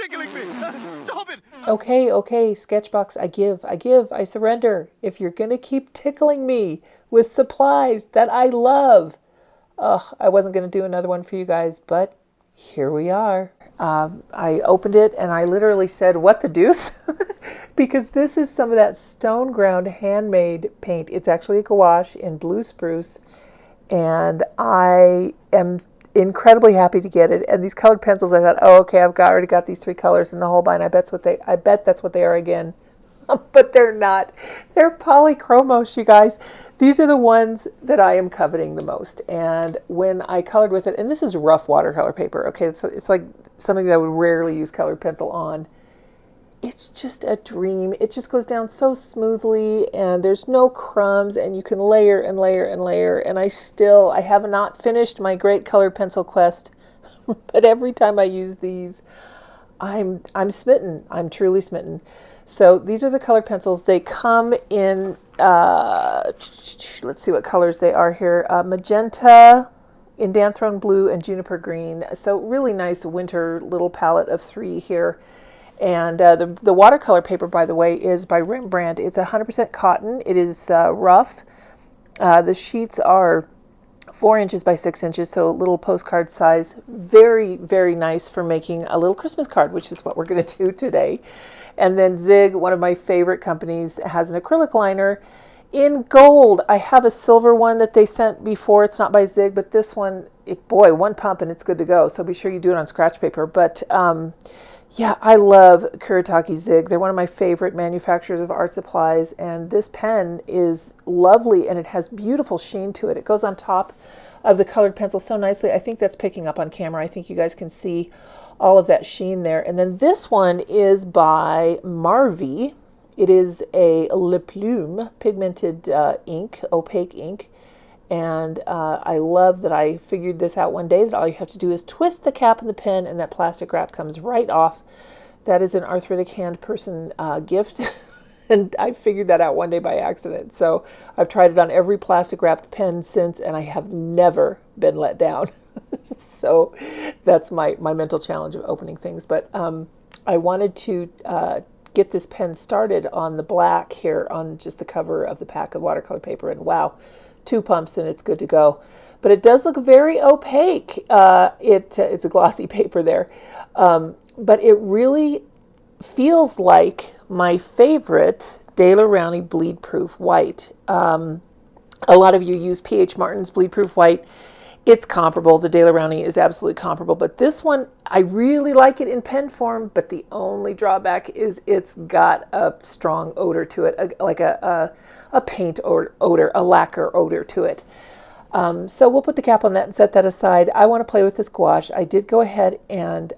tickling me. Stop it. Okay, okay, Sketchbox, I surrender. If you're going to keep tickling me with supplies that I love. Ugh, I wasn't going to do another one for you guys, but here we are. I opened it and I literally said, what the deuce? Because this is some of that stone ground handmade paint. It's actually a gouache in blue spruce. And I am incredibly happy to get it. And these colored pencils, I thought, oh, okay, already got these 3 colors in the whole bind. I bet that's what they are again. But they're not. They're Polychromos, you guys. These are the ones that I am coveting the most. And when I colored with it, and this is rough watercolor paper, okay? It's like something that I would rarely use colored pencil on. It's just a dream. It just goes down so smoothly, and there's no crumbs, and you can layer and layer and layer. And I have not finished my great colored pencil quest, but every time I use these, I'm smitten. I'm truly smitten. So these are the colored pencils. They come in, let's see what colors they are here. Magenta, indanthrone blue, and juniper green. So really nice winter little palette of 3 here. And the watercolor paper, by the way, is by Rembrandt. It's 100% cotton. It is rough. The sheets are 4 inches by 6 inches, so a little postcard size. Very, very nice for making a little Christmas card, which is what we're going to do today. And then Zig, one of my favorite companies, has an acrylic liner in gold. I have a silver one that they sent before. It's not by Zig, but this one, boy, 1 pump and it's good to go. So be sure you do it on scratch paper. But yeah, I love Kuretake Zig. They're one of my favorite manufacturers of art supplies. And this pen is lovely and it has beautiful sheen to it. It goes on top of the colored pencil so nicely. I think that's picking up on camera. I think you guys can see all of that sheen there. And then this one is by Marvy. It is a Le Plume pigmented ink, opaque ink. And I love that I figured this out one day, that all you have to do is twist the cap in the pen and that plastic wrap comes right off. That is an arthritic hand person gift. And I figured that out one day by accident. So I've tried it on every plastic wrapped pen since, and I have never been let down. So that's my mental challenge of opening things. But I wanted to get this pen started on the black here on just the cover of the pack of watercolor paper. And wow, 2 pumps and it's good to go. But it does look very opaque. It's a glossy paper there. But it really feels like my favorite Daler Rowney Bleed Proof White. A lot of you use P.H. Martin's Bleed Proof White. It's comparable. The Daler Rowney is absolutely comparable. But this one, I really like it in pen form, but the only drawback is it's got a strong odor to it, like a paint odor, a lacquer odor to it. So we'll put the cap on that and set that aside. I want to play with this gouache. I did go ahead and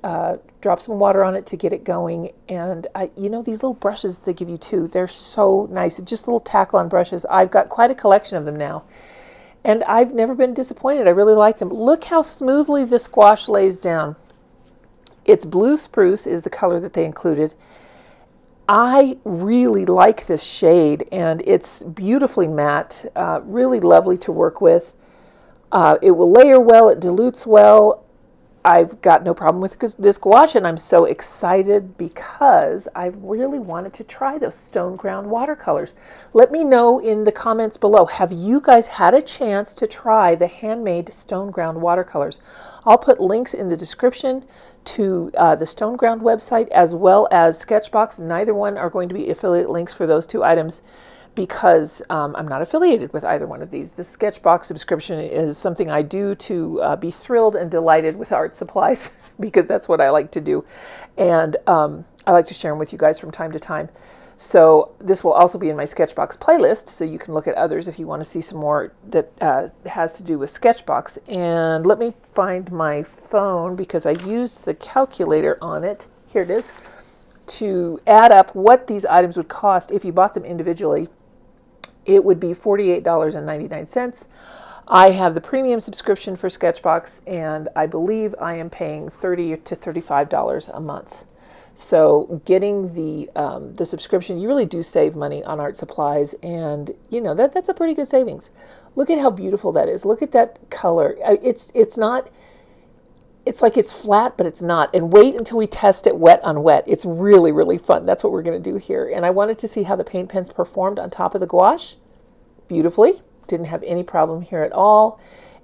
drop some water on it to get it going. And you know, these little brushes they give you too, they're so nice. Just little tack-on brushes. I've got quite a collection of them now. And I've never been disappointed. I really like them. Look how smoothly this gouache lays down. It's blue spruce is the color that they included. I really like this shade, and it's beautifully matte, really lovely to work with. It will layer well, it dilutes well. I've got no problem with this gouache, and I'm so excited because I really wanted to try those stone ground watercolors. Let me know in the comments below, have you guys had a chance to try the handmade stone ground watercolors? I'll put links in the description to the stone ground website as well as Sketchbox. Neither one are going to be affiliate links for those 2 items because I'm not affiliated with either one of these. The Sketchbox subscription is something I do to be thrilled and delighted with art supplies because that's what I like to do. And I like to share them with you guys from time to time. So this will also be in my Sketchbox playlist, so you can look at others if you want to see some more that has to do with Sketchbox. And let me find my phone because I used the calculator on it. Here it is. To add up what these items would cost if you bought them individually, it would be $48.99. I have the premium subscription for Sketchbox, and I believe I am paying $30 to $35 a month. So getting the subscription, you really do save money on art supplies, and you know that's a pretty good savings. Look at how beautiful that is. Look at that color. It's not it's like it's flat, but it's not. And wait until we test it wet on wet. It's really, really fun. That's what we're going to do here. And I wanted to see how the paint pens performed on top of the gouache. Beautifully. Didn't have any problem here at all.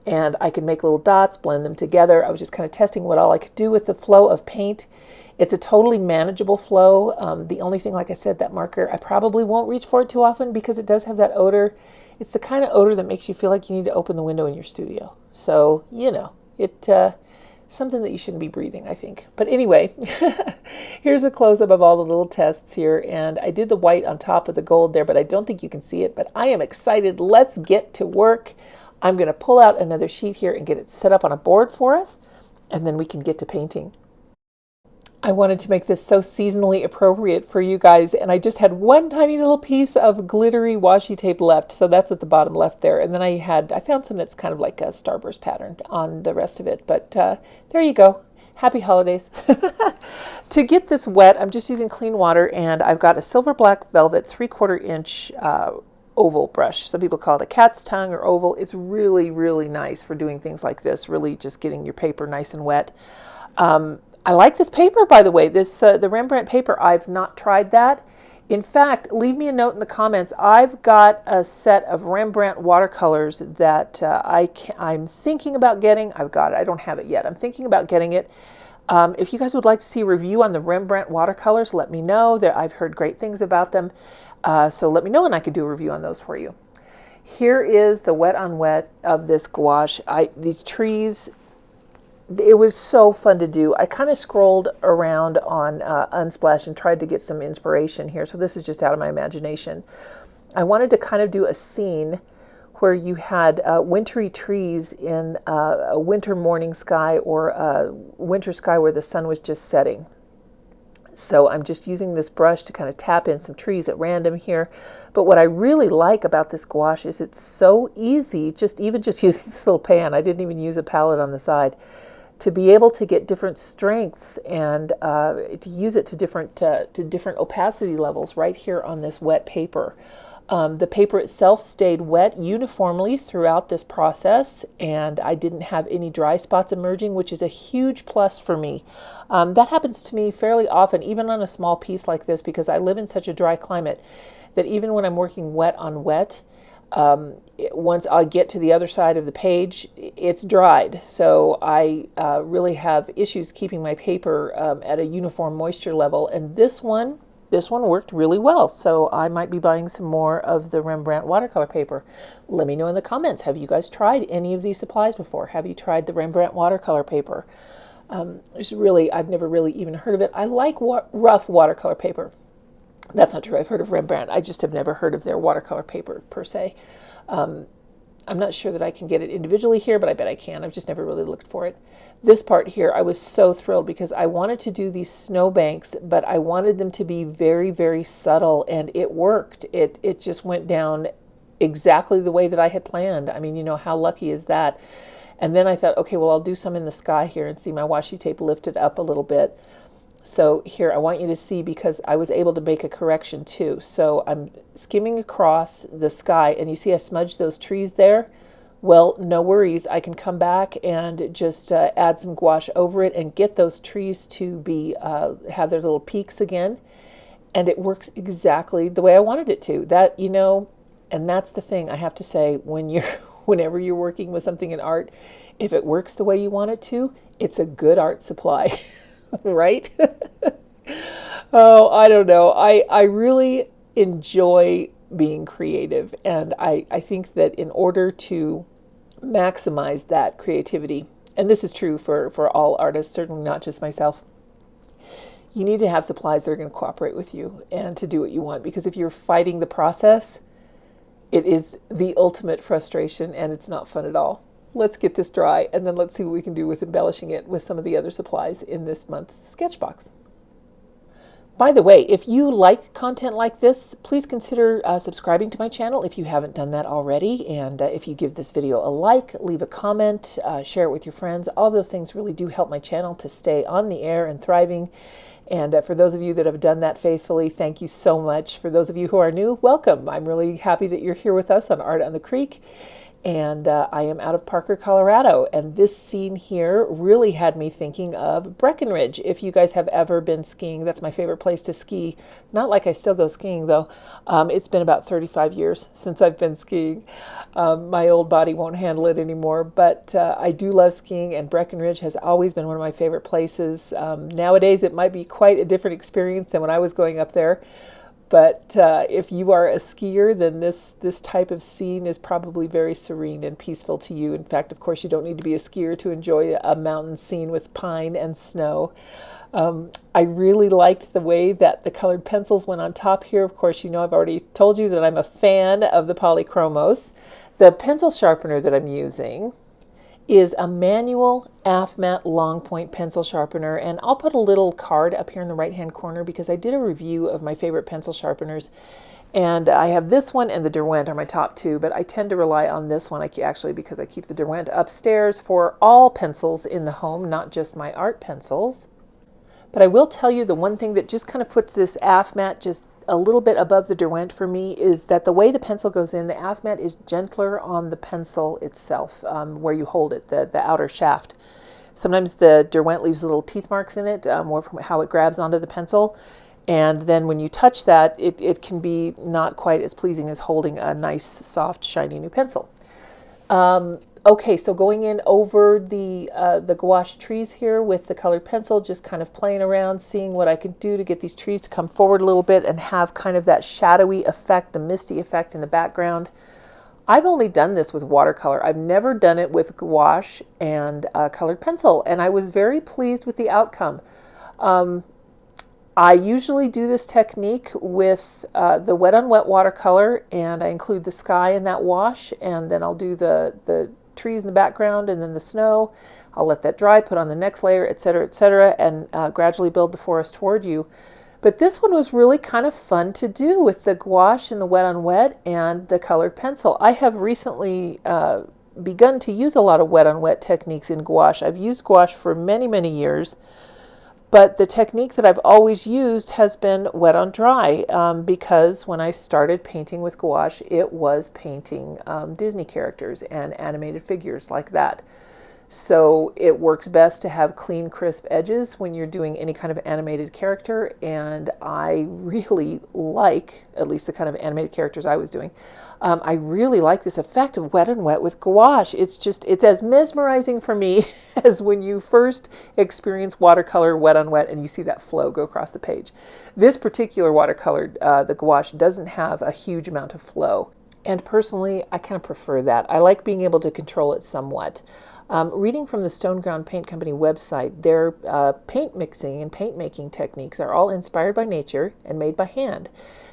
And I could make little dots, blend them together. I was just kind of testing what all I could do with the flow of paint. It's a totally manageable flow. The only thing, like I said, that marker, I probably won't reach for it too often because it does have that odor. It's the kind of odor that makes you feel like you need to open the window in your studio. So, you know, something that you shouldn't be breathing, I think. But anyway, here's a close-up of all the little tests here. And I did the white on top of the gold there, but I don't think you can see it. But I am excited. Let's get to work. I'm going to pull out another sheet here and get it set up on a board for us. And then we can get to painting. I wanted to make this so seasonally appropriate for you guys, and I just had one tiny little piece of glittery washi tape left, so that's at the bottom left there. And then I found some that's kind of like a starburst pattern on the rest of it, but there you go. Happy holidays. To get this wet, I'm just using clean water, and I've got a silver black velvet 3/4 inch oval brush. Some people call it a cat's tongue or oval. It's really, really nice for doing things like this, really just getting your paper nice and wet. I like this paper, by the way, the Rembrandt paper. I've not tried that. In fact, leave me a note in the comments. I've got a set of Rembrandt watercolors that I'm thinking about getting. I've got it. I don't have it yet. I'm thinking about getting it. If you guys would like to see a review on the Rembrandt watercolors, let me know. I've heard great things about them. So let me know and I could do a review on those for you. Here is the wet on wet of this gouache. These trees, it was so fun to do. I kind of scrolled around on Unsplash and tried to get some inspiration here. So this is just out of my imagination. I wanted to kind of do a scene where you had wintry trees in a winter morning sky or a winter sky where the sun was just setting. So I'm just using this brush to kind of tap in some trees at random here. But what I really like about this gouache is it's so easy, even just using this little pan. I didn't even use a palette on the side. To be able to get different strengths and to use it to different opacity levels right here on this wet paper. The paper itself stayed wet uniformly throughout this process, and I didn't have any dry spots emerging, which is a huge plus for me. That happens to me fairly often, even on a small piece like this, because I live in such a dry climate that even when I'm working wet on wet, once I get to the other side of the page, it's dried. So I really have issues keeping my paper at a uniform moisture level. And this one worked really well. So I might be buying some more of the Rembrandt watercolor paper. Let me know in the comments. Have you guys tried any of these supplies before? Have you tried the Rembrandt watercolor paper? I've never really even heard of it. I like rough watercolor paper. That's not true. I've heard of Rembrandt. I just have never heard of their watercolor paper per se. I'm not sure that I can get it individually here, but I bet I can. I've just never really looked for it. This part here, I was so thrilled because I wanted to do these snowbanks, but I wanted them to be very, very subtle, and it worked. It just went down exactly the way that I had planned. I mean, you know, how lucky is that? And then I thought, okay, well, I'll do some in the sky here and see my washi tape lift it up a little bit. So here, I want you to see, because I was able to make a correction too. So I'm skimming across the sky, and you see I smudged those trees there. Well, no worries. I can come back and just add some gouache over it and get those trees to be have their little peaks again. And it works exactly the way I wanted it to. That, you know, and that's the thing I have to say, whenever you're working with something in art, if it works the way you want it to, it's a good art supply. Right? Oh, I don't know. I really enjoy being creative, and I think that in order to maximize that creativity, and this is true for all artists, certainly not just myself, you need to have supplies that are going to cooperate with you and to do what you want, because if you're fighting the process, it is the ultimate frustration and it's not fun at all. Let's get this dry, and then let's see what we can do with embellishing it with some of the other supplies in this month's Sketchbox. By the way, if you like content like this, please consider subscribing to my channel if you haven't done that already. And if you give this video a like, leave a comment, share it with your friends, all those things really do help my channel to stay on the air and thriving. And for those of you that have done that faithfully, thank you so much. For those of you who are new, welcome. I'm really happy that you're here with us on Art on the Creek. and I am out of Parker, Colorado, and this scene here really had me thinking of Breckenridge. If you guys have ever been skiing, that's my favorite place to ski. Not like I still go skiing though. It's been about 35 years since I've been skiing. My old body won't handle it anymore, but I do love skiing, and Breckenridge has always been one of my favorite places. Nowadays it might be quite a different experience than when I was going up there. But if you are a skier, then this type of scene is probably very serene and peaceful to you. In fact, of course, you don't need to be a skier to enjoy a mountain scene with pine and snow. I really liked the way that the colored pencils went on top here. Of course, you know I've already told you that I'm a fan of the Polychromos. The pencil sharpener that I'm using is a manual AFMAT long point pencil sharpener, and I'll put a little card up here in the right hand corner because I did a review of my favorite pencil sharpeners, and I have this one and the Derwent are my top two, but I tend to rely on this one actually because I keep the Derwent upstairs for all pencils in the home, not just my art pencils. But I will tell you the one thing that just kind of puts this AFMAT just a little bit above the Derwent for me is that the way the pencil goes in, the AFMAT is gentler on the pencil itself, where you hold it, the outer shaft. Sometimes the Derwent leaves little teeth marks in it, more from how it grabs onto the pencil. And then when you touch that, it can be not quite as pleasing as holding a nice, soft, shiny new pencil. Okay, so going in over the gouache trees here with the colored pencil, just kind of playing around, seeing what I can do to get these trees to come forward a little bit and have kind of that shadowy effect, the misty effect in the background. I've only done this with watercolor. I've never done it with gouache and colored pencil, and I was very pleased with the outcome. I usually do this technique with the wet on wet watercolor, and I include the sky in that wash, and then I'll do the trees in the background and then the snow. I'll let that dry, put on the next layer, etc., and gradually build the forest toward you. But this one was really kind of fun to do with the gouache and the wet on wet and the colored pencil. I have recently begun to use a lot of wet on wet techniques in gouache. I've used gouache for many, many years, but the technique that I've always used has been wet on dry because when I started painting with gouache, it was painting Disney characters and animated figures like that. So it works best to have clean, crisp edges when you're doing any kind of animated character, and I really like, at least the kind of animated characters I was doing, I really like this effect of wet and wet with gouache. It's as mesmerizing for me as when you first experience watercolor wet on wet and you see that flow go across the page. This particular watercolor, the gouache, doesn't have a huge amount of flow. And personally, I kind of prefer that. I like being able to control it somewhat. Reading from the Stone Ground Paint Company website, their paint mixing and paint making techniques are all inspired by nature and made by hand.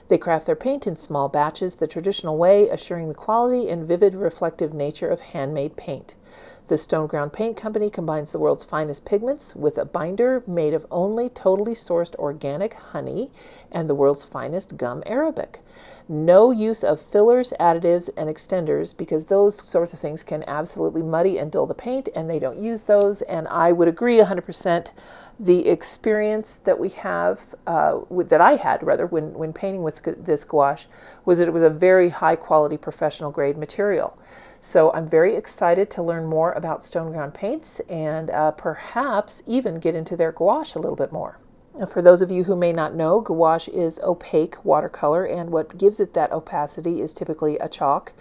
They craft their paint in small batches the traditional way, assuring the quality and vivid reflective nature of handmade paint. The Stone Ground Paint Company combines the world's finest pigments with a binder made of only totally sourced organic honey and the world's finest gum arabic. No use of fillers, additives, and extenders because those sorts of things can absolutely muddy and dull the paint, and they don't use those. And I would agree 100%. The experience that we have, that I had rather, when painting with this gouache was that it was a very high quality professional grade material. So I'm very excited to learn more about Stone Ground Paints and perhaps even get into their gouache a little bit more. Now, for those of you who may not know, gouache is opaque watercolor, and what gives it that opacity is typically a chalk.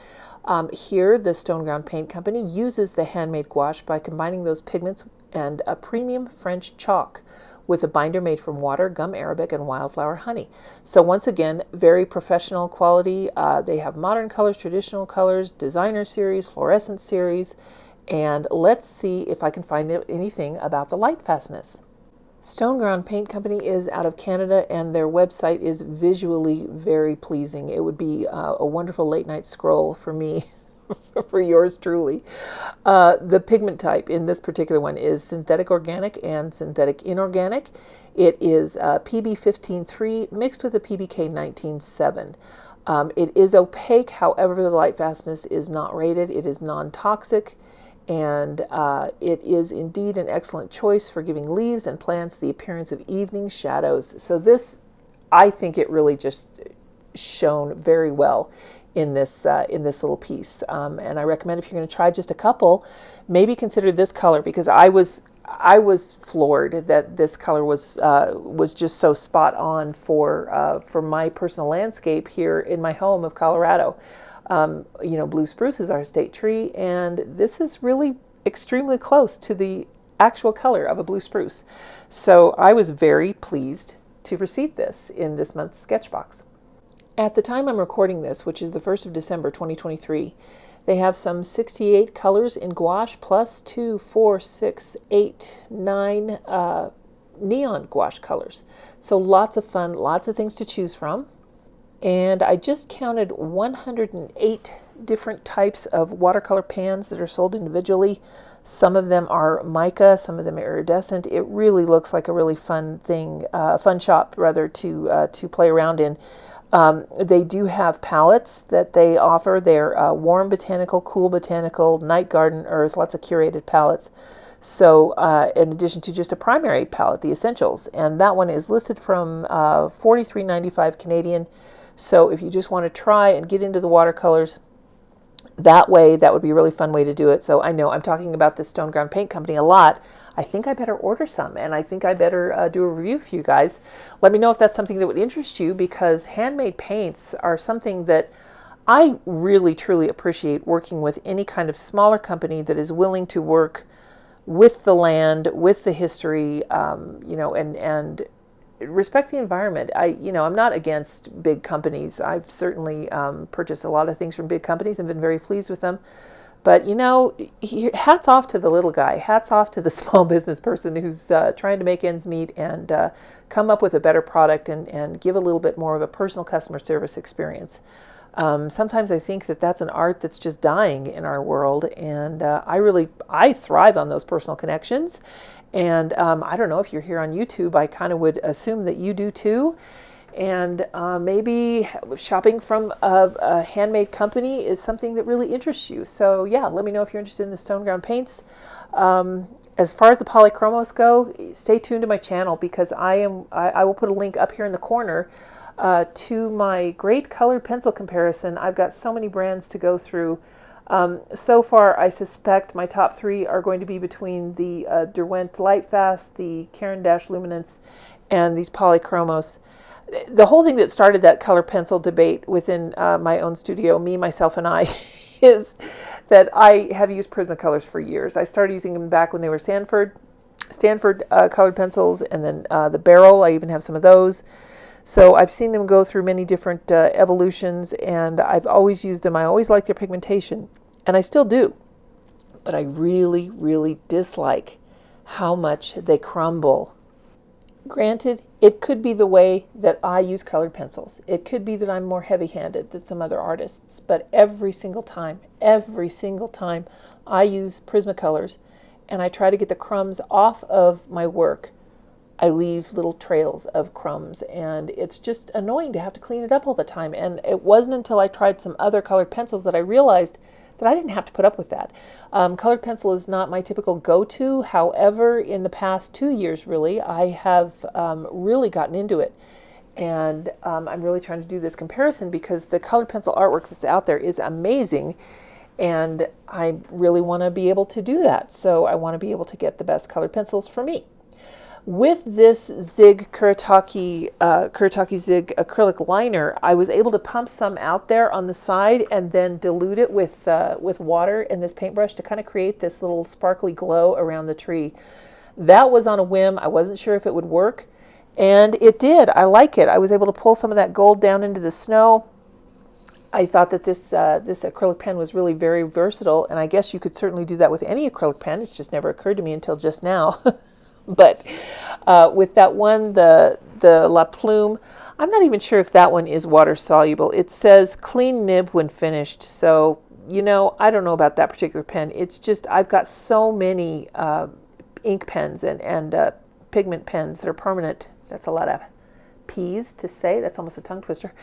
Here, the Stone Ground Paint Company uses the handmade gouache by combining those pigments and a premium French chalk with a binder made from water, gum arabic, and wildflower honey. So once again, very professional quality. They have modern colors, traditional colors, designer series, fluorescent series, and let's see if I can find anything about the light fastness. Stone Ground Paint Company is out of Canada, and their website is visually very pleasing. It would be a wonderful late night scroll for me, for yours truly. The pigment type in this particular one is synthetic organic and synthetic inorganic. It is PB15.3 mixed with a PBK 19.7. It is opaque, however the light fastness is not rated. It is non-toxic, and it is indeed an excellent choice for giving leaves and plants the appearance of evening shadows. So this, I think it really just shone very well in this little piece. And I recommend if you're going to try just a couple, maybe consider this color, because I was floored that this color was just so spot on for my personal landscape here in my home of Colorado. Blue spruce is our state tree, and this is really extremely close to the actual color of a blue spruce. So I was very pleased to receive this in this month's Sketchbox. At the time I'm recording this, which is the 1st of December 2023, they have some 68 colors in gouache plus 2, 4, 6, 8, 9 neon gouache colors. So lots of fun, lots of things to choose from. And I just counted 108 different types of watercolor pans that are sold individually. Some of them are mica, some of them are iridescent. It really looks like a really fun thing, fun shop rather, to play around in. They do have palettes that they offer. They're warm botanical, cool botanical, night garden, earth, lots of curated palettes. So in addition to just a primary palette, the essentials, and that one is listed from $43.95 Canadian. So if you just want to try and get into the watercolors that way, that would be a really fun way to do it. So I know I'm talking about this Stone Ground Paint Company a lot. I think I better order some, and I think I better do a review for you guys. Let me know if that's something that would interest you, because handmade paints are something that I really, truly appreciate working with any kind of smaller company that is willing to work with the land, with the history, and respect the environment. I'm not against big companies. I've certainly purchased a lot of things from big companies and been very pleased with them. But, hats off to the little guy. Hats off to the small business person who's trying to make ends meet and come up with a better product and give a little bit more of a personal customer service experience. Sometimes I think that that's an art that's just dying in our world, and I thrive on those personal connections. And I don't know, if you're here on YouTube, I kind of would assume that you do too. And maybe shopping from a handmade company is something that really interests you. So yeah, let me know if you're interested in the Stone Ground paints. As far as the Polychromos go, stay tuned to my channel, because I will put a link up here in the corner to my great colored pencil comparison. I've got so many brands to go through. So far, I suspect my top 3 are going to be between the Derwent Lightfast, the Caran d'Ache Luminance, and these Polychromos. The whole thing that started that color pencil debate within my own studio, me, myself, and I, is that I have used Prismacolors for years. I started using them back when they were Stanford colored pencils, and then the Barrel, I even have some of those. So I've seen them go through many different evolutions, and I've always used them. I always like their pigmentation, and I still do. But I really, really dislike how much they crumble. Granted, it could be the way that I use colored pencils. It could be that I'm more heavy-handed than some other artists, but every single time I use Prismacolors and I try to get the crumbs off of my work, I leave little trails of crumbs, and it's just annoying to have to clean it up all the time. And it wasn't until I tried some other colored pencils that I realized that I didn't have to put up with that. Colored pencil is not my typical go-to. However, in the past 2 years, really, I have really gotten into it. And I'm really trying to do this comparison because the colored pencil artwork that's out there is amazing. And I really want to be able to do that. So I want to be able to get the best colored pencils for me. With this Zig Kuretake Zig acrylic liner, I was able to pump some out there on the side and then dilute it with water in this paintbrush to kind of create this little sparkly glow around the tree. That was on a whim. I wasn't sure if it would work, and it did. I like it. I was able to pull some of that gold down into the snow. I thought that this acrylic pen was really very versatile, and I guess you could certainly do that with any acrylic pen. It's just never occurred to me until just now. But with that one, the La Plume, I'm not even sure if that one is water soluble. It says clean nib when finished. So, I don't know about that particular pen. It's just, I've got so many ink pens and pigment pens that are permanent. That's a lot of P's to say. That's almost a tongue twister.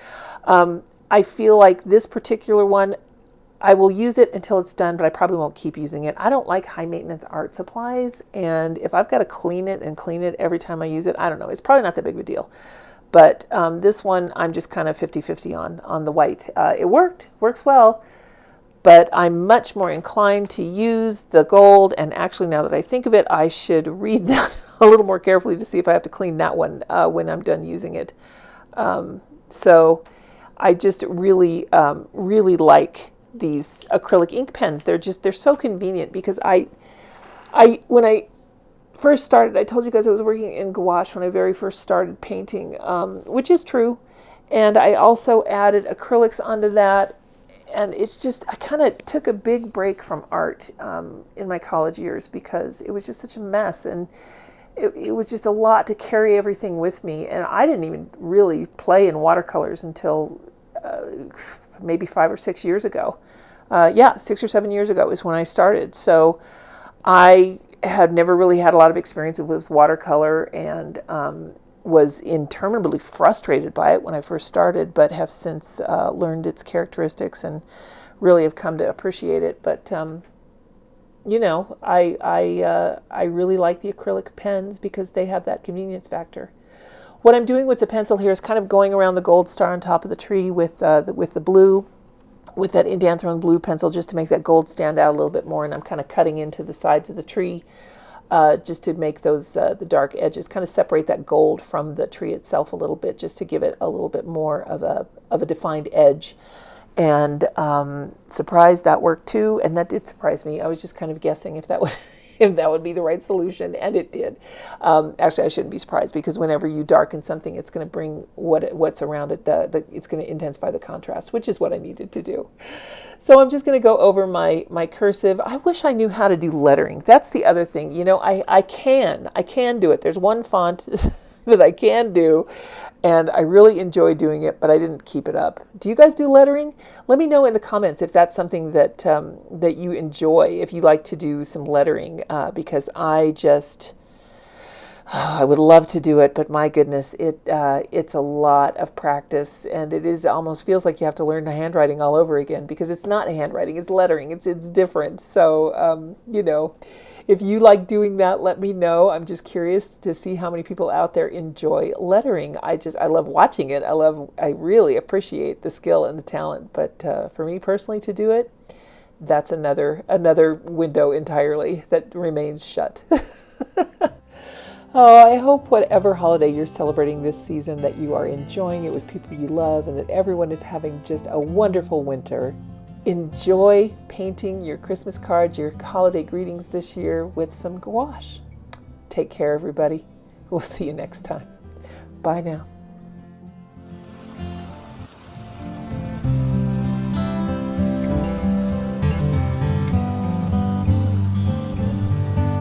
I feel like this particular one, I will use it until it's done, but I probably won't keep using it. I don't like high maintenance art supplies, and if I've got to clean it every time I use it, I don't know. It's probably not that big of a deal. But this one, I'm just kind of 50-50 on the white. It works well, but I'm much more inclined to use the gold. And actually, now that I think of it, I should read that a little more carefully to see if I have to clean that one when I'm done using it. So I just really like these acrylic ink pens. They're so convenient because when I first started, I told you guys I was working in gouache when I very first started painting, which is true. And I also added acrylics onto that. And it's just, I kind of took a big break from art in my college years because it was just such a mess. And it was just a lot to carry everything with me. And I didn't even really play in watercolors until maybe 5 or 6 years ago. 6 or 7 years ago is when I started. So I had never really had a lot of experience with watercolor and was interminably frustrated by it when I first started, but have since learned its characteristics and really have come to appreciate it. But I really like the acrylic pens because they have that convenience factor. What I'm doing with the pencil here is kind of going around the gold star on top of the tree with the blue, with that indanthrone blue pencil, just to make that gold stand out a little bit more. And I'm kind of cutting into the sides of the tree just to make those the dark edges, kind of separate that gold from the tree itself a little bit, just to give it a little bit more of a defined edge. And surprised that worked too, and that did surprise me. I was just kind of guessing if that would be the right solution, and it did. Actually, I shouldn't be surprised, because whenever you darken something, it's going to bring what's around it. It's going to intensify the contrast, which is what I needed to do. So I'm just going to go over my cursive. I wish I knew how to do lettering. That's the other thing. I can do it. There's one font that I can do, and I really enjoy doing it, but I didn't keep it up. Do you guys do lettering? Let me know in the comments if that's something that you enjoy, if you like to do some lettering, because I would love to do it, but my goodness, it's a lot of practice, and it almost feels like you have to learn the handwriting all over again, because it's not handwriting, it's lettering. It's different. So, if you like doing that, let me know. I'm just curious to see how many people out there enjoy lettering. I love watching it. I really appreciate the skill and the talent, but for me personally to do it, that's another window entirely that remains shut. Oh, I hope whatever holiday you're celebrating this season, that you are enjoying it with people you love, and that everyone is having just a wonderful winter. Enjoy painting your Christmas cards, your holiday greetings this year with some gouache. Take care, everybody. We'll see you next time. Bye now.